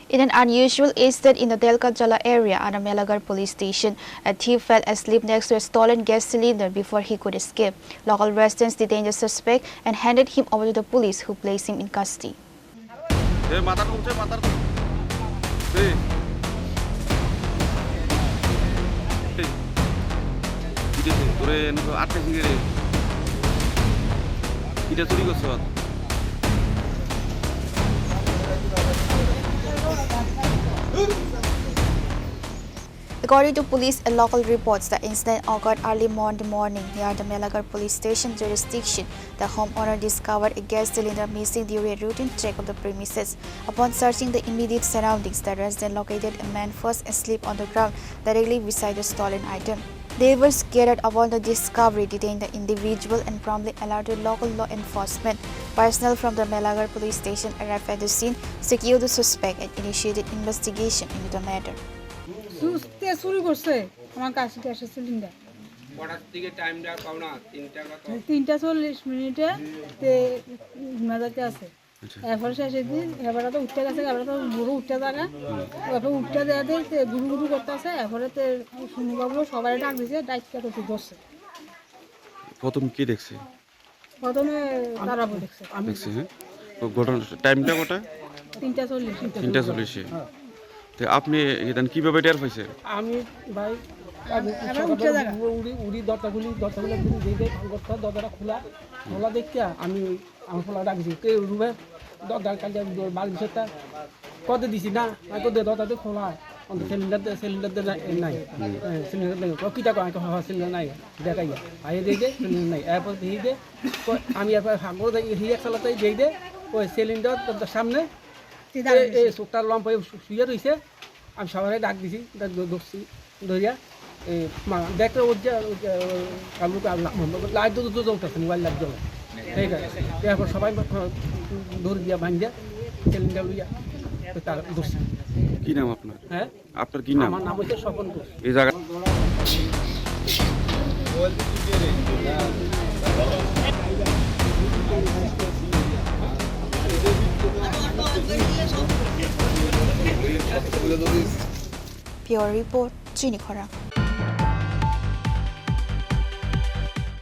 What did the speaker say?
In an unusual incident in the Delkajala area at a Melagar police station, a thief fell asleep next to a stolen gas cylinder before he could escape. Local residents detained the suspect and handed him over to the police, who placed him in custody. According to police and local reports, the incident occurred early Monday morning near the Melagar police station jurisdiction. The homeowner discovered a gas cylinder missing during a routine check of the premises. Upon searching the immediate surroundings, the resident located a man first asleep on the ground directly beside the stolen item. Neighbors gathered upon the discovery, detained the individual and promptly alerted local law enforcement. Personnel from the Melagar police station arrived at the scene, secured the suspect and initiated investigation into the matter. শুরু করছে আমার কাছে গ্যাসের cylinder কটার দিকে টাইমটা পাও না 3:40 তে ঘুমাতে আছে এরপর শেষে দিন এবারে তো উঠতে গেছে এবারে তো গুরু উঠতে জায়গা এরপর উঠতে দেয়াতে গুরু করতে আছে এরপরে তে শুনুবাবু সবাই ডাক দিয়েছে ডাইটটা তো বসছে প্রথম কি দেখছি প্রথমে তারাবো দেখছে আমি দেখছি হ্যাঁ ঘটনা টাইমটা কটা 3:40 তো আপনি এখানে কিভাবে টের পাইছে আমি ভাই উড়ি দরজাগুলি দিয়ে দরজাটা খোলা দেখতে আমি আমার খোলা ডাকছি কে রুবে দরজা কাজে বাড়ি সেটা কত দিছি না কত দরজাতে খোলা সিলিন্ডার নাই সিলিন্ডার নাই কিটা সিলিন্ডার নাই দেখাই আইয়ে দিয়ে দে সিলিন্ডার নাই এরপর দিয়ে দে আমি এরপর হাগর হিয়া চালাতে দিয়ে দে ওই সিলিন্ডার দরজার সামনে এই চোখটার লম্বা শুয়ে রয়েছে আমি সবাই ডাক দিছি ধরছি ধরিয়া দেখলে ওর যে লাইট তো জ্বলতেছে মোবাইল লাইট জ্বলে ঠিক আছে এরপর সবাই দৌড় দিয়া ভাঙিয়া সিলিন্ডার লইয়া তার ধরছি। কি নাম আপনার? হ্যাঁ আপনার কি নাম? আমার নাম হচ্ছে স্বপন ঘোষ। এই জায়গা Pure Report, Chini Khora.